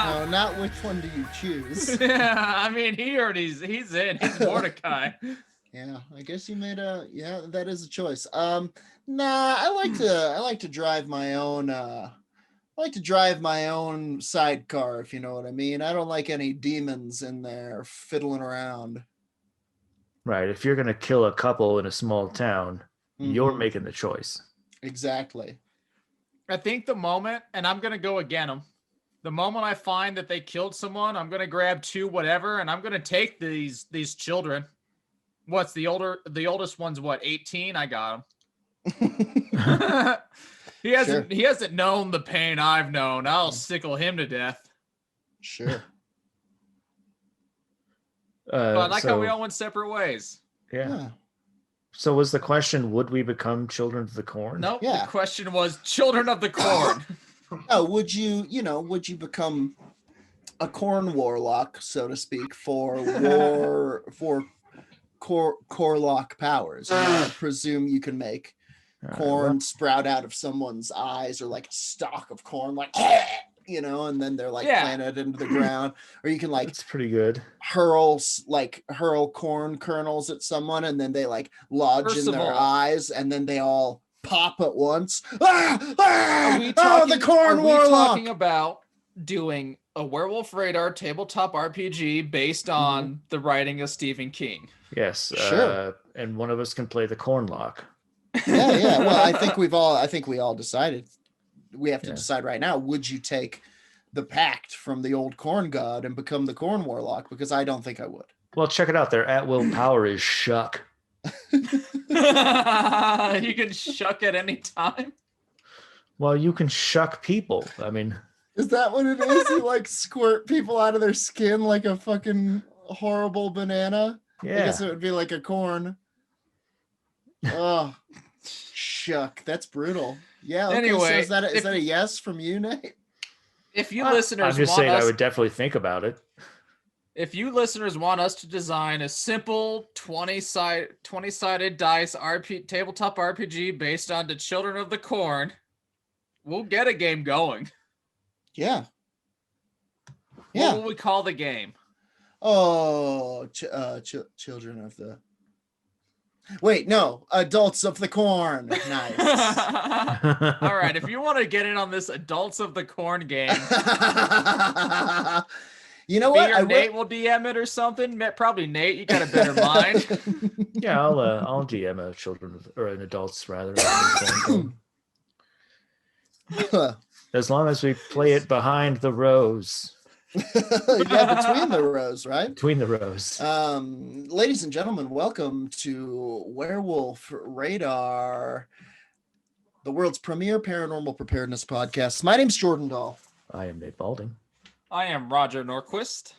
No, not which one do you choose. Yeah, I mean, he's in. He's Mordecai. Yeah, I guess you made that is a choice. Nah, I like to drive my own sidecar, if you know what I mean. I don't like any demons in there fiddling around. Right. If you're going to kill a couple in a small town, you're making the choice. Exactly. I think the moment, and I'm going to go again them, the moment I find that they killed someone, I'm going to grab two whatever, and I'm going to take these children. What's the oldest one's what, 18? I got him. He hasn't known the pain I've known. I'll sickle him to death. Sure. I like how we all went separate ways. Yeah. So was the question, would we become children of the corn? Nope. Yeah. The question was children of the corn. Oh, would you become a corn warlock, so to speak, for Corlock powers? I presume you can make corn sprout out of someone's eyes, or like a stalk of corn, like and then they're like planted into the ground, or you can like it's pretty good hurl corn kernels at someone, and then they like lodge in their eyes, and then they all pop at once. The corn warlock. Talking about doing a Werewolf Radar tabletop RPG based on the writing of Stephen King? Yes, sure. And one of us can play the cornlock. Yeah. Well, I think we all decided. We have to decide right now. Would you take the pact from the old corn god and become the corn warlock? Because I don't think I would. Well, check it out. Their at-will power is shuck. You can shuck at any time. Well, you can shuck people. I mean, is that what it is? You like squirt people out of their skin like a fucking horrible banana? Yeah. I guess it would be like a corn. Oh, shuck. That's brutal. Yeah. Okay, anyway, so is that a yes from you, Nate? If you listeners, I'm just saying, I would definitely think about it. If you listeners want us to design a simple 20-sided dice tabletop RPG based on the Children of the Corn, we'll get a game going. Yeah. What will we call the game? Oh, children of the... Wait, no. Adults of the Corn. Nice. All right, if you want to get in on this Adults of the Corn game... You know what? Nate will DM it or something. Probably Nate. You got a better mind. Yeah, I'll DM a an adults rather. As long as we play it behind the rows. Yeah, between the rows, right? Between the rows. Ladies and gentlemen, welcome to Werewolf Radar, the world's premier paranormal preparedness podcast. My name's Jordan Dahl. I am Nate Balding. I am Roger Norquist.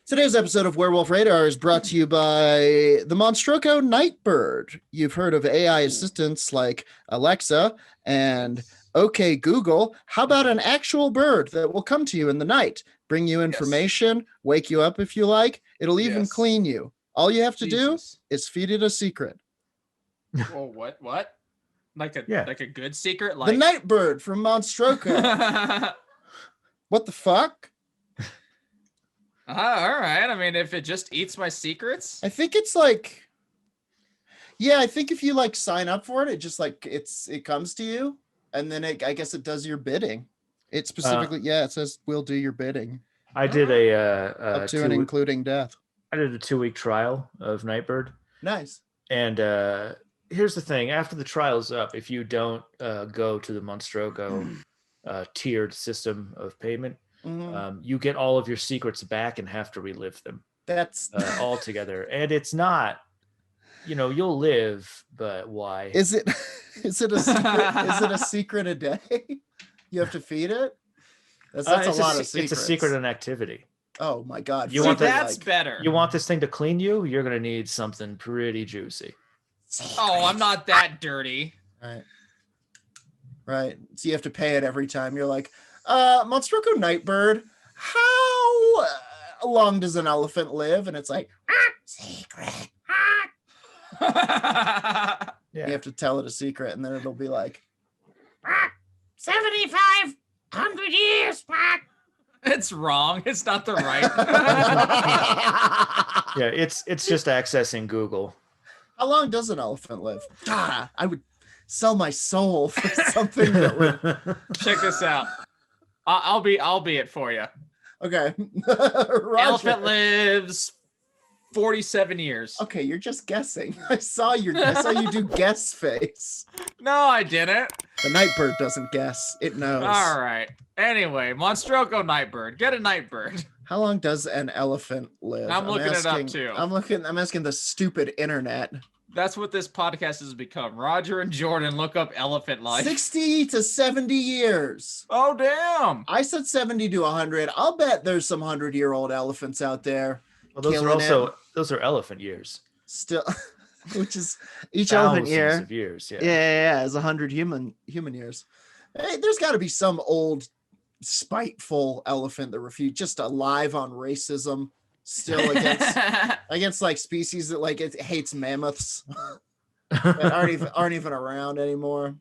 Today's episode of Werewolf Radar is brought to you by the Monstroco Nightbird. You've heard of AI assistants like Alexa and OK Google. How about an actual bird that will come to you in the night, bring you information, wake you up if you like. It'll even clean you. All you have to do is feed it a secret. Oh, what? Like a good secret? Like the Nightbird from Monstroco. What the fuck? All right. I mean, if it just eats my secrets, I think it's like, I think if you like sign up for it, it just like it comes to you, and then I guess it does your bidding. It specifically, it says we'll do your bidding. I did up to and including death. I did a 2-week trial of Nightbird. Nice. And here's the thing: after the trial's up, if you don't go to the Monstroco tiered system of payment, you get all of your secrets back and have to relive them. That's all together, and it's not. You'll live, but why? Is it a secret? Is it a secret a day? You have to feed it. That's a lot of secrets. It's a secret and activity. Oh my god! That's better. You want this thing to clean you? You're gonna need something pretty juicy. Oh, I'm not that dirty. Right. So you have to pay it every time. You're like, Monstroco Nightbird, how long does an elephant live? And it's like, secret. You have to tell it a secret, and then it'll be like, 7,500 years, Pat. It's wrong. It's not the right. Yeah, it's just accessing Google. How long does an elephant live? God, I would sell my soul for something that would. Check this out. I'll be it for you. Okay. Elephant lives 47 years. Okay, you're just guessing. I saw you do guess face. No, I didn't. The nightbird doesn't guess. It knows. All right. Anyway, Monstroko Nightbird. Get a Nightbird. How long does an elephant live? I'm looking it up too. I'm asking the stupid internet. That's what this podcast has become. Roger and Jordan look up elephant life. 60 to 70 years. Oh, damn. I said 70 to 100. I'll bet there's some 100-year-old elephants out there. Well, those are elephant years. Still, which is each elephant year. Of years, yeah. Yeah, is 100 human years. Hey, there's got to be some old spiteful elephant that just alive on racism still against like species that like it hates mammoths that aren't even around anymore.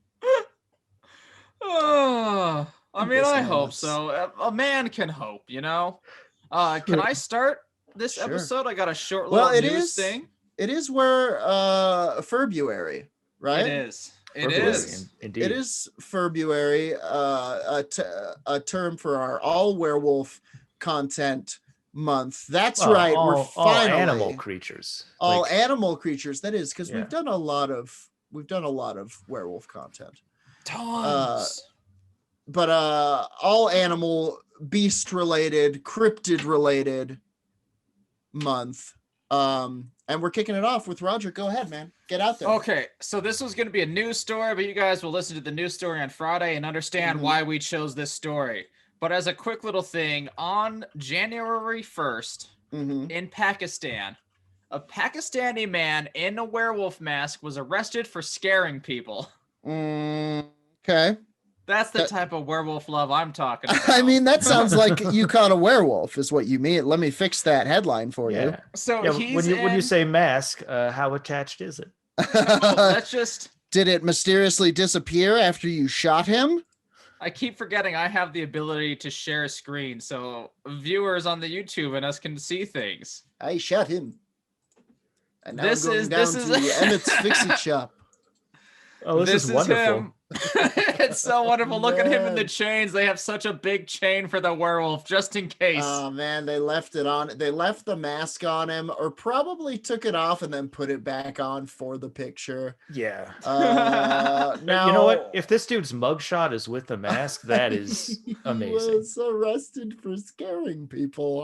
Oh, I mean, I hope mammoths. so. A man can hope, you know. Can I start this Sure. episode? I got a short little news thing. It is where FURbruary, right? It is. It FURbruary, is. indeed. It is FURbruary, a term for our all werewolf content month. That's Well, right. We're all finally animal creatures. all Like, animal creatures. That is because Yeah. we've done a lot of werewolf content, Tons. but all animal, beast related, cryptid related month. And we're kicking it off with Roger. Go ahead, man. Get out there. Okay, so this was going to be a news story, but you guys will listen to the news story on Friday and understand why we chose this story. But as a quick little thing, on January 1st, in Pakistan, a Pakistani man in a werewolf mask was arrested for scaring people. Okay. That's the type of werewolf love I'm talking about. I mean, that sounds like you caught a werewolf, is what you mean. Let me fix that headline for you. yeah. So Yeah, he's when you say mask, how attached is it? that's just. Did it mysteriously disappear after you shot him? I keep forgetting I have the ability to share a screen, so viewers on the YouTube and us can see things. I shot him. And now This I'm going is- down this to is- Emmett's Fix-It Shop. Oh, this is wonderful. him. It's so wonderful. Look at him in the Man. chains. They have such a big chain for the werewolf, just in case. Oh man, they left it on. They left the mask on him, or probably took it off and then put it back on for the picture. Yeah. Now, You know what? If this dude's mugshot is with the mask, that is he amazing. was arrested for scaring people,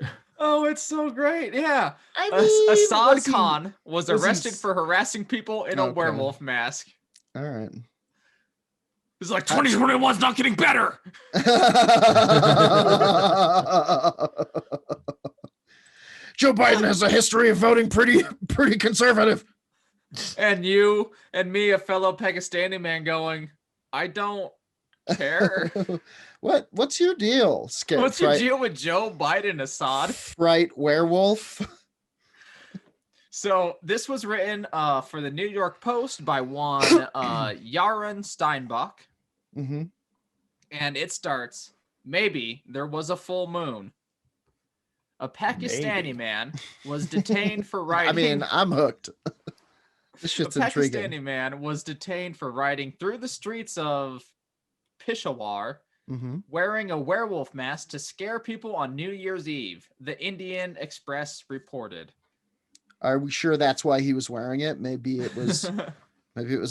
huh? Oh, it's so great. Yeah. I mean, Assad was he- Khan was was he arrested s- for harassing people in a Okay. werewolf mask. All right. He's like, 2021's not getting better. Joe Biden has a history of voting pretty conservative. And you and me, a fellow Pakistani man, going, I don't care. What's your deal? What's your deal with Joe Biden, Assad? Fright werewolf. So this was written for the New York Post by one Yaren Steinbach, Mm-hmm. and it starts, maybe there was a full moon. A Pakistani Maybe. man was detained for writing. I mean, I'm hooked. This shit's a intriguing. Pakistani man was detained for riding through the streets of Peshawar Mm-hmm. wearing a werewolf mask to scare people on New Year's Eve, the Indian Express reported. Are we sure that's why he was wearing it? Maybe it was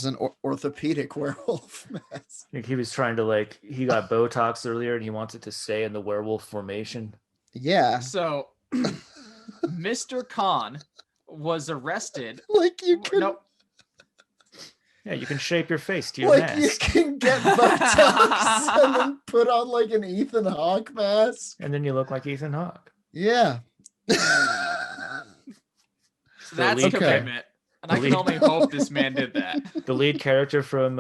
an orthopedic werewolf mask. I think he was trying to he got Botox earlier and he wants it to stay in the werewolf formation. Yeah, So, Mr. Khan was arrested. like you can, No, Yeah, you can shape your face to your like mask. you can get Botox and then put on like an Ethan Hawke mask. And then you look like Ethan Hawke. Yeah. that's lead- commitment. And I The can lead- only hope this man did that. The lead character from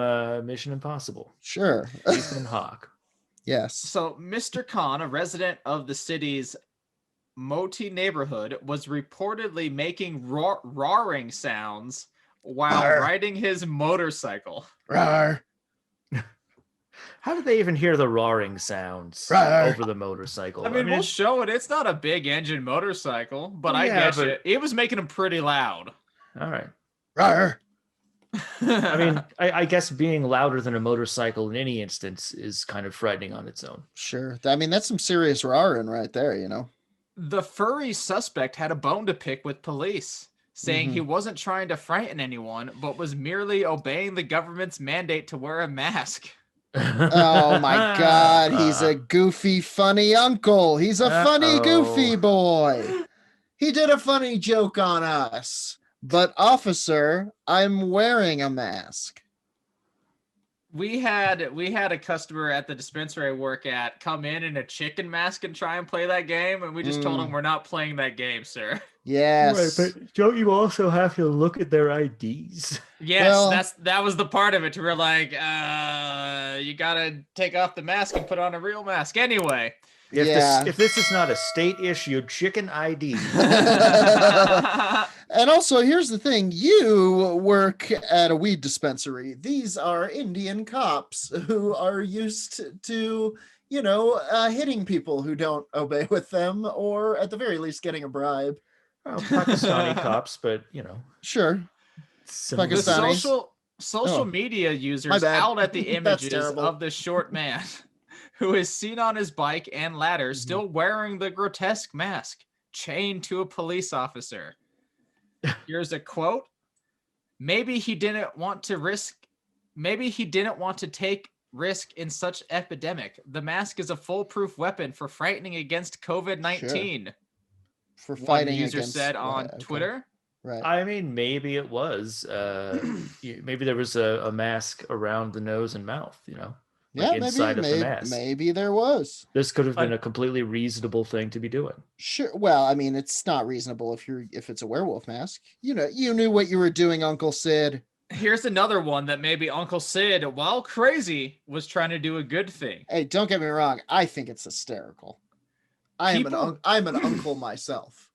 Mission Impossible, Sure. Ethan Hawke. Yes. So, Mr. Khan, a resident of the city's Moti neighborhood, was reportedly making roaring sounds while Arr. riding his motorcycle. Rawr. How did they even hear the roaring sounds Rawr. over the motorcycle? I mean, we'll it's- show it. It's not a big engine motorcycle, but Well, I yeah, get but- you. It was making them pretty loud. all right. Rawr. I mean, I guess being louder than a motorcycle in any instance is kind of frightening on its own. Sure. I mean, that's some serious roaring right there, you know. The furry suspect had a bone to pick with police, saying he Mhm. wasn't trying to frighten anyone, but was merely obeying the government's mandate to wear a mask. Oh my God, he's a goofy, funny uncle. He's a funny, goofy boy. He did a funny joke on us. But officer, I'm wearing a mask. We had a customer at the dispensary I work at come in a chicken mask and try and play that game, and we just told him we're not playing that game, sir. Yes. Right, but don't you also have to look at their IDs? Yes, Well- that was the part of it. We're like, you gotta take off the mask and put on a real mask anyway. If this is not a state-issued chicken ID, And also, here's the thing. You work at a weed dispensary. These are Indian cops who are used to, hitting people who don't obey with them, or at the very least getting a bribe. well, Pakistani cops, but Sure. similar. The Pakistanis. social Oh. media My users bad. out at the That's images terrible. of the short man who is seen on his bike and ladder still wearing the grotesque mask, chained to a police officer. Here's a quote. Maybe he didn't want to take risk in such epidemic. The mask is a foolproof weapon for frightening against COVID-19. For One fighting user against, said on right, okay. Twitter. Right. I mean, maybe it was. Maybe there was a mask around the nose and mouth. Yeah, inside of the mask. maybe there was. This could have been a completely reasonable thing to be doing. Sure. Well, I mean, it's not reasonable if it's a werewolf mask. You knew what you were doing, Uncle Sid. Here's another one that maybe Uncle Sid, while crazy, was trying to do a good thing. Hey, don't get me wrong. I think it's hysterical. I'm an uncle myself.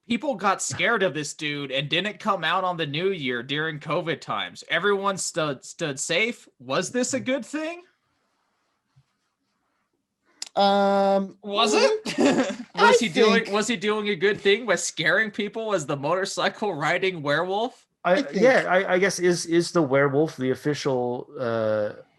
People got scared of this dude and didn't come out on the new year during COVID times. Everyone stood safe. Was this a good thing? Was it? Was he doing a good thing by scaring people as the motorcycle riding werewolf? I guess is the werewolf the official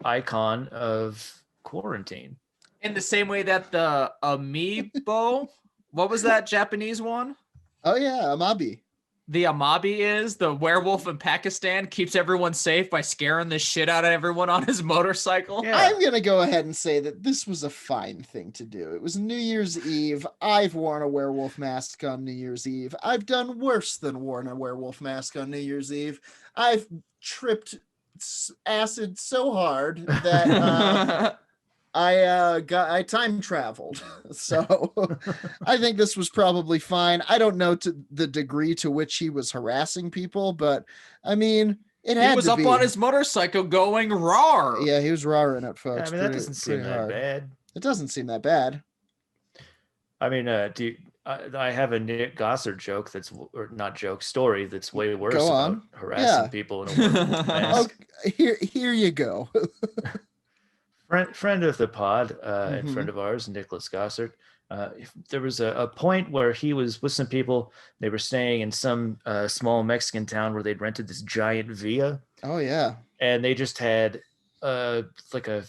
icon of quarantine? In the same way that the amiibo, what was that Japanese one? Oh yeah, Amabi. The Amabi is the werewolf in Pakistan keeps everyone safe by scaring the shit out of everyone on his motorcycle. Yeah. I'm gonna go ahead and say that this was a fine thing to do. It was New Year's Eve. I've worn a werewolf mask on New Year's Eve. I've done worse than worn a werewolf mask on New Year's Eve. I've tripped acid so hard that I time traveled. So I think this was probably fine. I don't know to the degree to which he was harassing people, but I mean, it had He was to up be. on his motorcycle going roar. Yeah, he was roaring at I folks. mean, that doesn't seem that bad. It doesn't seem that bad. I mean, I have a Nick Gossard joke story that's way worse Go about on. harassing Yeah. people in a werewolf mask. Okay, here you go. Friend of the pod and Mhm. friend of ours, Nicholas Gossard. There was a point where he was with some people. They were staying in some small Mexican town where they'd rented this giant villa, Oh yeah. and they just had like a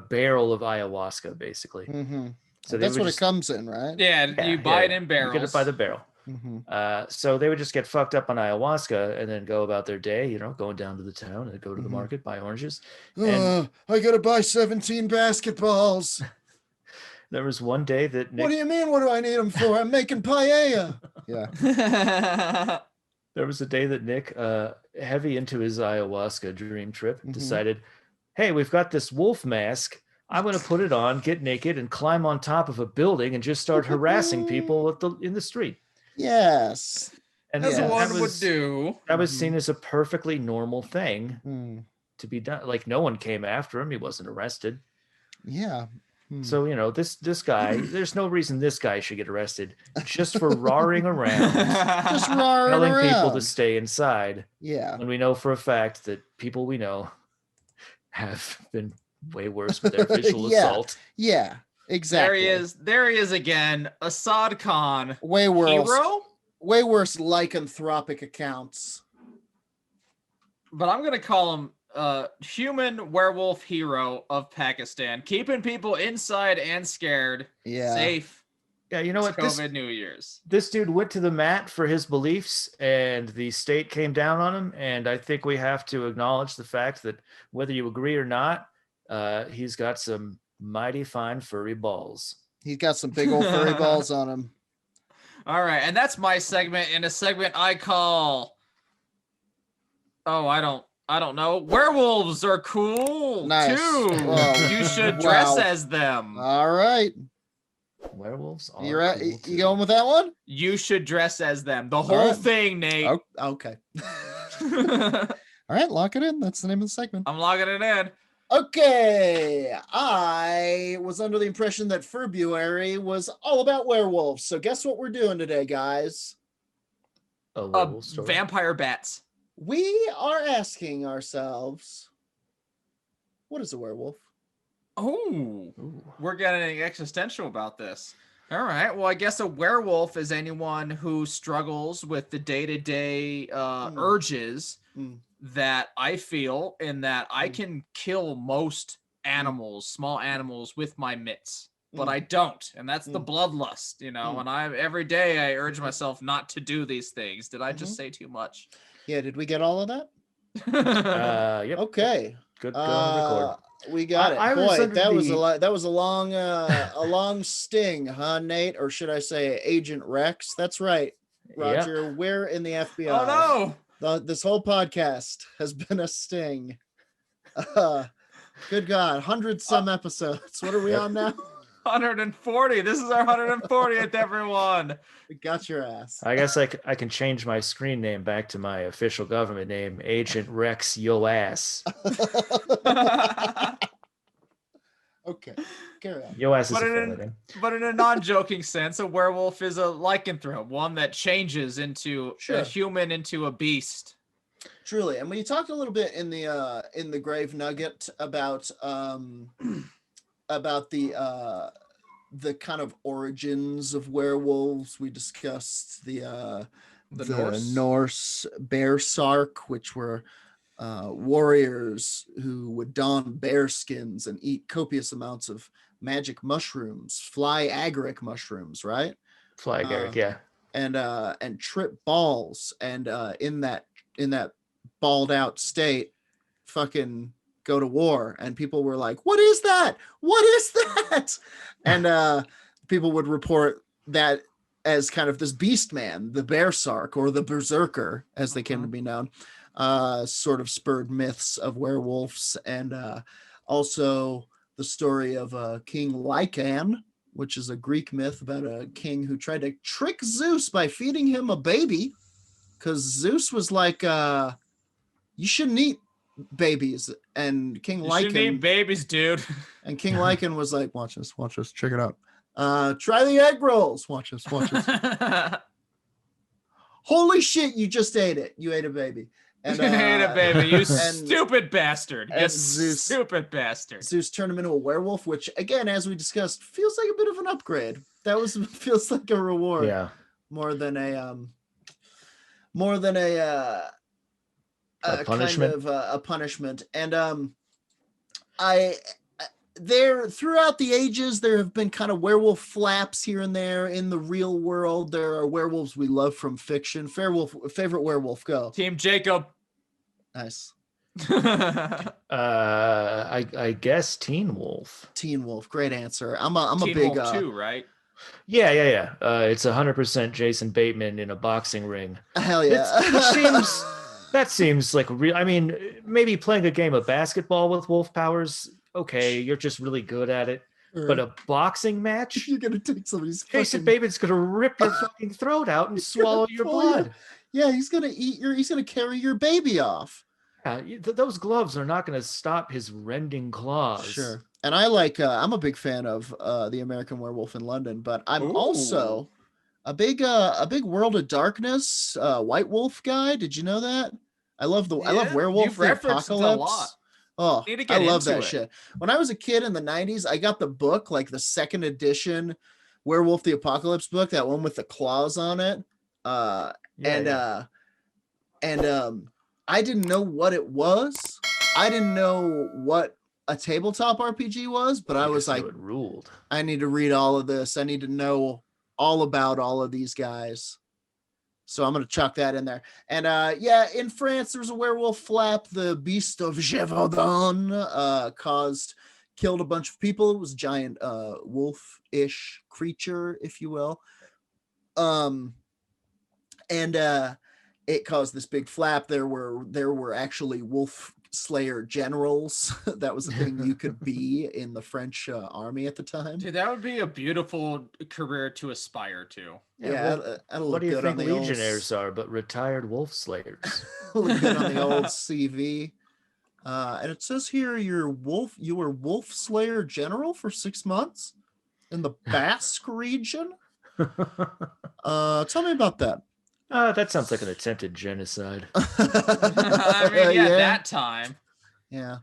barrel of ayahuasca, basically. Mm-hmm. So That's would what just- it comes in, right? Yeah, you buy it in You barrels. get it by the barrel. Mm-hmm. So they would just get fucked up on ayahuasca and then go about their day, going down to the town and go to the Mhm. market, buy oranges. And- I gotta buy 17 basketballs. There was one day that What do you mean? What do I need them for? I'm making paella. Yeah. There was a day that Nick, heavy into his ayahuasca dream trip, Mhm. decided, hey, we've got this wolf mask. I'm going to put it on, get naked, and climb on top of a building and just start harassing people in the street. Yes. And As Yeah. one would do. That was Mhm. seen as a perfectly normal thing Mm. to be done. Like, no one came after him. He wasn't arrested. Yeah. Hmm. So, this guy, there's no reason this guy should get arrested just for roaring around, Just roaring telling around. people to stay inside. Yeah. When we know for a fact that people we know have been way worse with their visual Yeah. assault. Yeah, exactly. There he is again. Assad Khan. Way worse. Hero? Way worse lycanthropic accounts. But I'm gonna call him human werewolf hero of Pakistan, keeping people inside and scared, safe. Yeah, you know what? COVID New Year's. This dude went to the mat for his beliefs, and the state came down on him. And I think we have to acknowledge the fact that whether you agree or not, he's got some mighty fine furry balls. He's got some big old furry balls on him. All right, and that's my segment. In a segment I call, I don't know. Werewolves are cool Nice. too. Whoa. You should dress Wow. as them. All right. Werewolves are You're right. cool You too. going with that one? You should dress as them. The whole right. thing, Nate. Oh, okay. All right, lock it in. That's the name of the segment. I'm logging it in. Okay. I was under the impression that FURbruary was all about werewolves. So guess what we're doing today, guys? A werewolf story. Vampire bats. We are asking ourselves, what is a werewolf? Oh, Ooh. we're getting existential about this. All right. Well, I guess a werewolf is anyone who struggles with the day-to-day urges that I feel, in that I can kill most animals, small animals, with my mitts, but I don't, and that's the bloodlust, you know. And every day I urge myself not to do these things. Did I just say too much? Yeah, did we get all of that? Yep. Okay. Good. Go on record. We got it. I was Boy, under that was a the- lot. That was a long, a long sting, huh, Nate? Or should I say, Agent Rex? That's right, Roger. We're in the FBI. Oh no! This whole podcast has been a sting. Good God, 100-some episodes. What are we on now? 140. This is our 140th, everyone. We got your ass. I guess I can change my screen name back to my official government name, Agent Rex Yo Ass. Okay, carry on. Yo Ass is But a in- family name. But in a non-joking sense, a werewolf is a lycanthrope, one that changes into Sure. a human into a beast. Truly, and we talked a little bit in the Grave Nugget about the kind of origins of werewolves. We discussed the Norse bear sark, which were warriors who would don bear skins and eat copious amounts of magic mushrooms, fly agaric mushrooms, right? Fly Garrick, yeah. And trip balls, and in that balled out state, fucking go to war. And people were like, what is that? What is that? And people would report that as kind of this beast man, the bear sark, or the berserker, as they came to be known, sort of spurred myths of werewolves. And also the story of King Lycan, which is a Greek myth about a king who tried to trick Zeus by feeding him a baby, because Zeus was like, you shouldn't eat babies. And King You shouldn't eat Lycan, babies, dude. and King Lycan was like, watch this, check it out. Try the egg rolls. Watch this. Holy shit, you just ate it. You ate a baby. And You ate a baby, you and- stupid bastard. You and Zeus- stupid bastard. Zeus turned him into a werewolf, which again, as we discussed, feels like a bit of an upgrade. Feels like a reward. Yeah. More than a punishment. kind of a punishment. And there throughout the ages, there have been kind of werewolf flaps here and there in the real world. There are werewolves we love from fiction. Favorite werewolf, go. Team Jacob. Nice. I guess Teen Wolf. Teen Wolf, great answer. I'm a Teen big Wolf 2, right? Yeah. It's 100% Jason Bateman in a boxing ring. hell yeah. That seems like real. I mean, maybe playing a game of basketball with wolf powers. Okay, you're just really good at it. But a boxing match, you're gonna take somebody's Jason fucking... Bateman's gonna rip your fucking throat out and swallow your blood. Yeah, he's gonna he's gonna carry your baby off. Yeah, those gloves are not gonna stop his rending claws. Sure. And I like I'm a big fan of the American Werewolf in London, but I'm also a big World of Darkness White Wolf guy. Did you know that? I love Werewolf You've the referenced it a Apocalypse. lot. Oh, Need to I get love into that it. shit. When I was a kid in the 90s, I got the book, like the second edition Werewolf the Apocalypse book, that one with the claws on it. And I didn't know what it was. I didn't know what a tabletop RPG was, but I was like, it ruled. I need to read all of this. I need to know all about all of these guys. So I'm going to chuck that in there. And in France, there's a werewolf flap. The Beast of Gévaudan killed a bunch of people. It was a giant wolf-ish creature, if you will. It caused this big flap. There were actually wolf slayer generals. That was the thing you could be in the French army at the time. Dude, that would be a beautiful career to aspire to. What do you think legionnaires are but retired wolf slayers? Look good on the old CV. And it says here you were wolf slayer general for 6 months in the Basque region. Tell me about that. That sounds like an attempted genocide. I mean, that time. Yeah.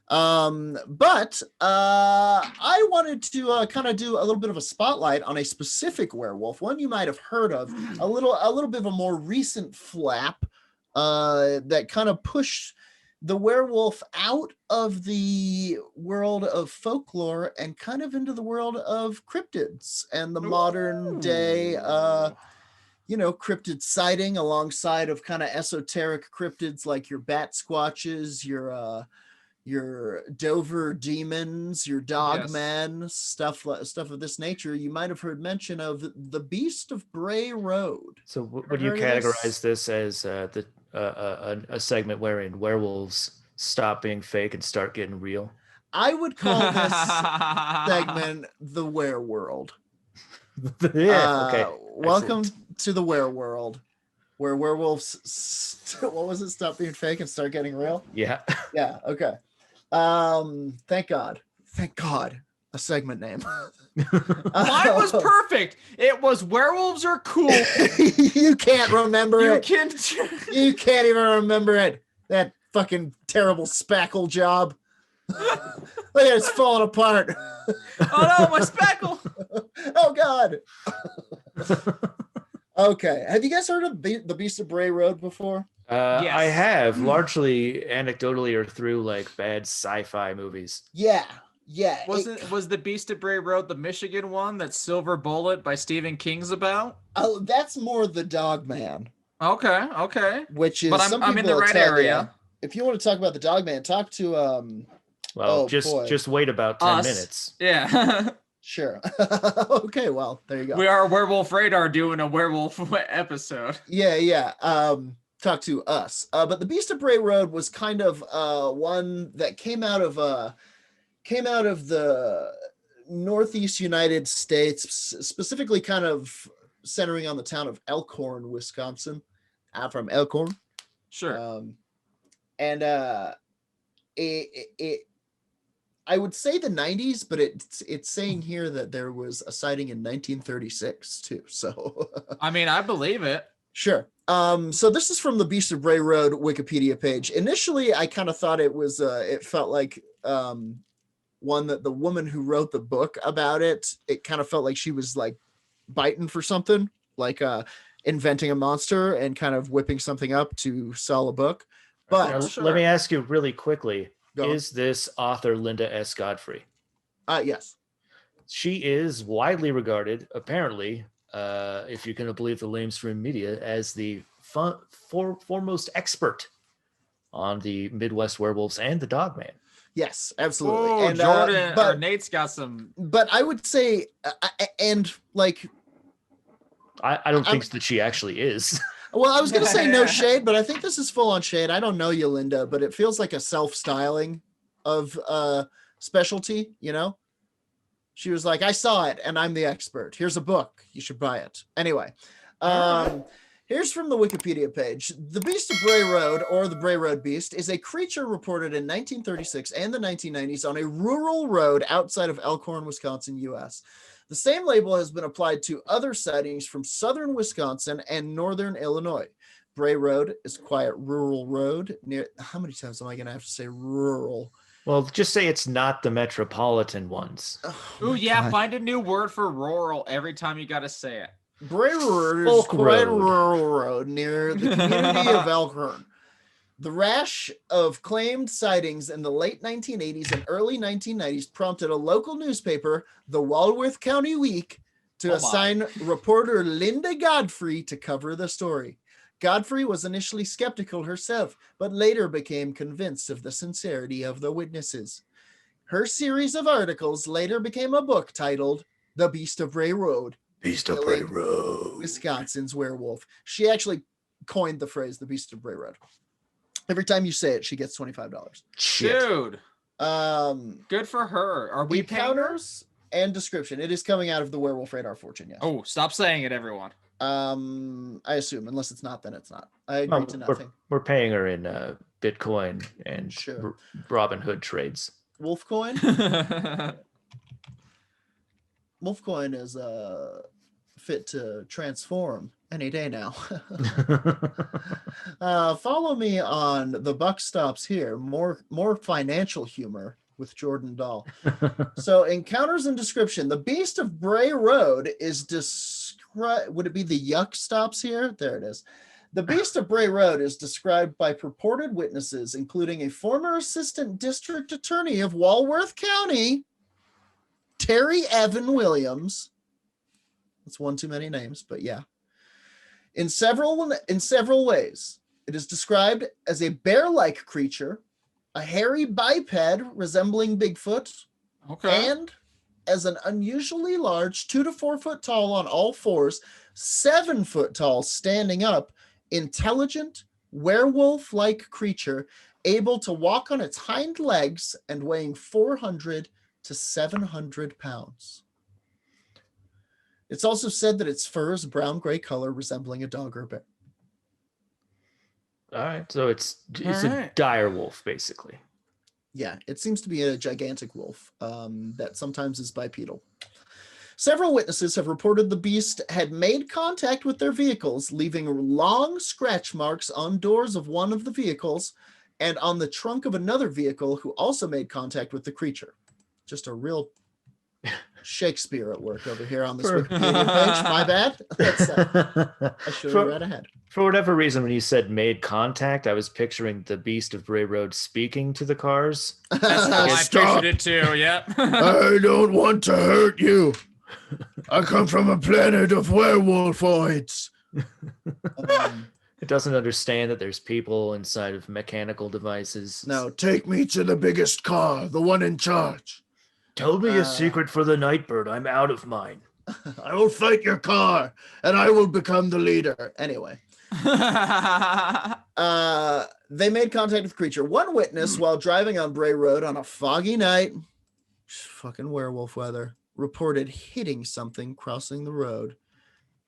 But I wanted to kind of do a little bit of a spotlight on a specific werewolf, one you might have heard of, a little bit of a more recent flap that kind of pushed the werewolf out of the world of folklore and kind of into the world of cryptids and the modern day cryptid sighting, alongside of kind of esoteric cryptids like your bat squatches, your Dover demons, your dogmen, stuff of this nature. You might have heard mention of the Beast of Bray Road. So would you categorize this as a segment wherein werewolves stop being fake and start getting real? I would call this segment the Wereworld. Okay. Welcome to the Wereworld, where werewolves stop being fake and start getting real. Yeah. Okay. Thank God, a segment name. Mine was perfect. It was werewolves are cool. You can't remember it. You can't even remember it. That fucking terrible spackle job. Look at it's falling apart. Oh no, my spackle. Oh God. Okay. Have you guys heard of the Beast of Bray Road before? Yes. I have, largely anecdotally or through like bad sci-fi movies. Yeah. Was the Beast of Bray Road the Michigan one that Silver Bullet by Stephen King's about? Oh, that's more the Dogman. Okay. Which is, but I'm in the right area. If you want to talk about the Dogman, talk to just wait about 10 minutes. Yeah. Sure. Okay, well, there you go. We are Werewolf Radar doing a werewolf episode. Yeah. Talk to us. But the Beast of Bray Road was kind of one that came out of the Northeast United States, specifically kind of centering on the town of Elkhorn, Wisconsin. I'm from Elkhorn. Sure. I would say the 90s, but it's saying here that there was a sighting in 1936 too. So I mean, I believe it. Sure. So this is from the Beast of Bray Road Wikipedia page. Initially, I kind of thought it was it felt like one that the woman who wrote the book about it kind of felt like she was like biting for something, like inventing a monster and kind of whipping something up to sell a book. But let me ask you really quickly. Is this author Linda S. Godfrey? Yes. She is widely regarded, apparently, if you're going to believe the lamestream media, as the foremost expert on the Midwest werewolves and the Dogman. Yes, absolutely. Oh, and Jordan or Nate's got some. But I would say, I don't think that she actually is. Well, I was going to say no shade, but I think this is full on shade. I don't know you, Linda, but it feels like a self-styling of specialty, you know? She was like, I saw it and I'm the expert. Here's a book. You should buy it. Anyway, here's from the Wikipedia page. The Beast of Bray Road, or the Bray Road Beast, is a creature reported in 1936 and the 1990s on a rural road outside of Elkhorn, Wisconsin, U.S. The same label has been applied to other sightings from southern Wisconsin and northern Illinois. Bray Road is quiet rural road near. How many times am I going to have to say rural? Well, just say it's not the metropolitan ones. Oh, Ooh, my yeah, God. find a new word for rural every time you got to say it. Bray Road is Folk quiet Road. rural road near the community of Elkhorn. The rash of claimed sightings in the late 1980s and early 1990s prompted a local newspaper, the Walworth County Week, to assign reporter Linda Godfrey to cover the story. Godfrey was initially skeptical herself, but later became convinced of the sincerity of the witnesses. Her series of articles later became a book titled The Beast of Bray Road. Beast of Bray Road. Wisconsin's werewolf. She actually coined the phrase The Beast of Bray Road. Every time you say it, she gets $25. Shit. Dude, good for her. Are we paying her? Encounters and description. It is coming out of the Werewolf Radar fortune, yes. Oh, stop saying it, everyone. I assume, unless it's not, then it's not. I agree to nothing. We're paying her in Bitcoin and Sure. Robin Hood trades. Wolfcoin? Wolfcoin is fit to transform any day now. Follow me on The Buck Stops Here. More financial humor with Jordan Dahl. So encounters and description. The Beast of Bray Road is described. Would it be the Yuck Stops Here? There it is. The Beast of Bray Road is described by purported witnesses, including a former assistant district attorney of Walworth County, Terry Evan Williams. That's one too many names, but yeah. In several ways, it is described as a bear-like creature, a hairy biped resembling Bigfoot, Okay. and as an unusually large 2 to 4 foot tall on all fours, 7 foot tall standing up, intelligent, werewolf-like creature able to walk on its hind legs and weighing 400 to 700 pounds. It's also said that its fur is brown-gray color, resembling a dog or a bear. All right, so it's a dire wolf, basically. Yeah, it seems to be a gigantic wolf that sometimes is bipedal. Several witnesses have reported the beast had made contact with their vehicles, leaving long scratch marks on doors of one of the vehicles and on the trunk of another vehicle who also made contact with the creature. Just a real Shakespeare at work over here on this Wikipedia page. My bad. I should have read ahead. For whatever reason, when you said made contact, I was picturing the Beast of Bray Road speaking to the cars. That's how I pictured it too, yeah. I don't want to hurt you. I come from a planet of werewolfoids. It doesn't understand that there's people inside of mechanical devices. No, take me to the biggest car, the one in charge. Told me a secret for the Nightbird. I'm out of mine. I will fight your car, and I will become the leader. Anyway. They made contact with the creature. One witness, while driving on Bray Road on a foggy night, fucking werewolf weather, reported hitting something crossing the road.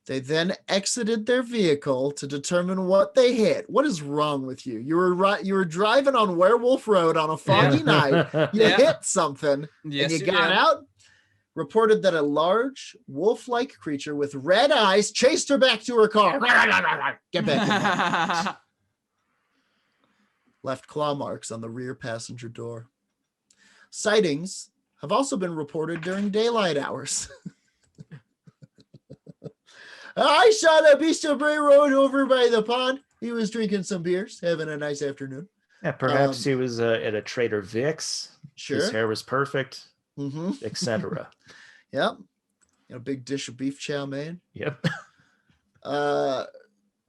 They then exited their vehicle to determine what they hit. What is wrong with you? You were driving on Werewolf Road on a foggy night. You hit something, Yes, and you got out. Reported that a large wolf-like creature with red eyes chased her back to her car. Get back in there. Left claw marks on the rear passenger door. Sightings have also been reported during daylight hours. I saw the Beast of Bray Road over by the pond. He was drinking some beers, having a nice afternoon. Yeah, perhaps he was at a Trader Vic's. Sure. His hair was perfect, Mm-hmm. etc. Yep. A big dish of beef chow mein. Yep.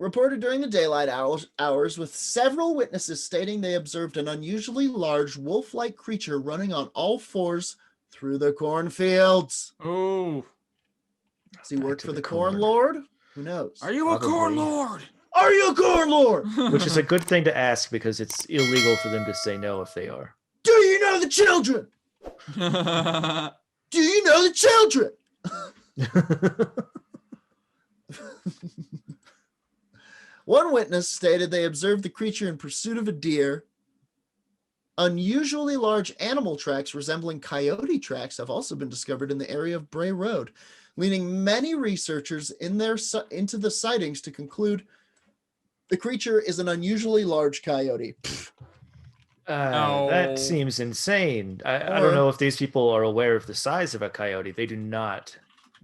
Reported during the daylight hours with several witnesses stating they observed an unusually large wolf-like creature running on all fours through the cornfields. Oh. Does he work for the corn lord? Who knows? Are you a corn lord? Are you a corn lord? Which is a good thing to ask because it's illegal for them to say no if they are. Do you know the children? Do you know the children? One witness stated they observed the creature in pursuit of a deer. Unusually large animal tracks resembling coyote tracks have also been discovered in the area of Bray Road, leading many researchers into the sightings to conclude The creature is an unusually large coyote. No. That seems insane. I Or- don't know if these people are aware of the size of a coyote. They do not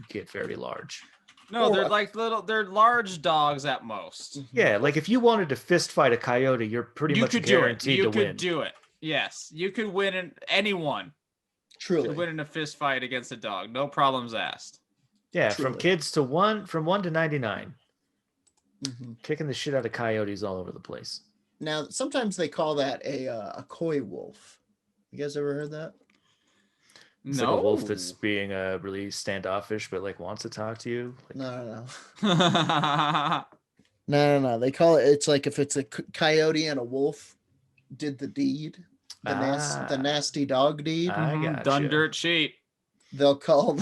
get very large. No, Or they're a- like they're large dogs at most. Yeah, like if you wanted to fist fight a coyote, you're pretty You much could do it. guaranteed You to could win. do it. Yes, you could win in anyone Truly. could win in a fist fight against a dog. No problems asked. Yeah, Truly. from kids to from 1 to 99, Mhm. kicking the shit out of coyotes all over the place. Now, sometimes they call that a coy wolf. You guys ever heard that? It's like a wolf that's being really standoffish, but like wants to talk to you. Like, No. No. No. They call it. It's like if it's a coyote and a wolf did the deed, the nasty dog deed. I gotcha. Done dirt cheap. They'll call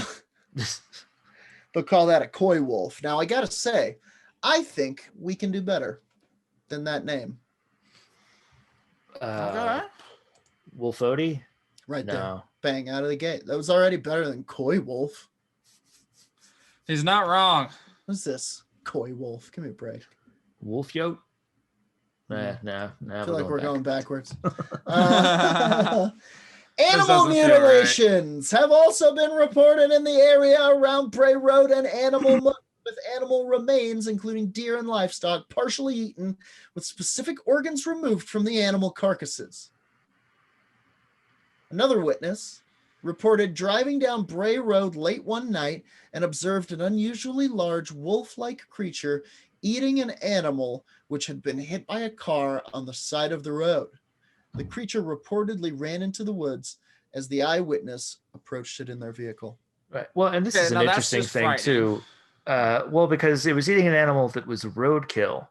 that a coy wolf. Now, I gotta say, I think we can do better than that name. Okay. Wolf Odie? Right there, No. bang out of the gate. That was already better than coy wolf. He's not wrong. What's this? Coy wolf. Give me a break. Wolf Yote? No. No. I feel like we're going backwards. This Animal doesn't feel right. mutilations have also been reported in the area around Bray Road, and with animal remains, including deer and livestock, partially eaten, with specific organs removed from the animal carcasses. Another witness reported driving down Bray Road late one night and observed an unusually large wolf-like creature eating an animal which had been hit by a car on the side of the road. The creature reportedly ran into the woods as the eyewitness approached it in their vehicle. Right. Well, and this Okay, is an now that's interesting just thing frightening. too. Well, because it was eating an animal that was roadkill,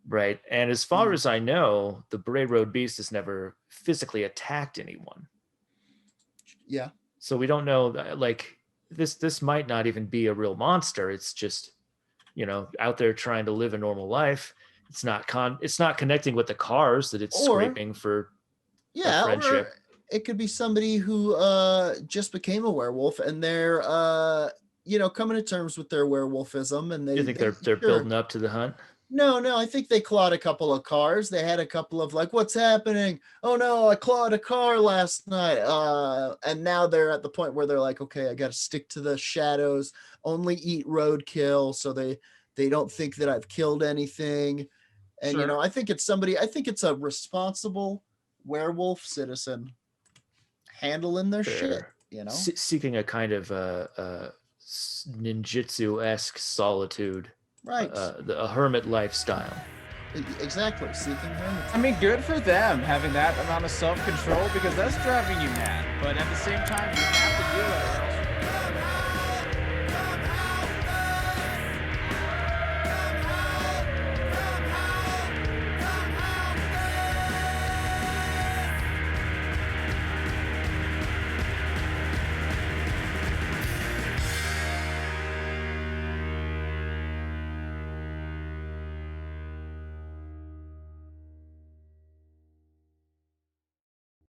right? And as far as I know, the Bray Road beast has never physically attacked anyone. Yeah. So we don't know, like this might not even be a real monster. It's just, out there trying to live a normal life. It's not connecting with the cars that it's Or- scraping for. Yeah, or friendship. it could be somebody who just became a werewolf and they're coming to terms with their werewolfism, and You think they're sure. building up to the hunt? No, I think they clawed a couple of cars. They had a couple of like, what's happening? Oh no, I clawed a car last night. And now they're at the point where they're like, okay, I got to stick to the shadows, only eat roadkill, so they don't think that I've killed anything. And Sure. I think it's a responsible werewolf citizen handling their shit, They're seeking a kind of ninjutsu-esque solitude, right. a hermit lifestyle. Exactly, seeking hermits. I mean, good for them having that amount of self-control, because that's driving you mad. But at the same time, you have to do it, or else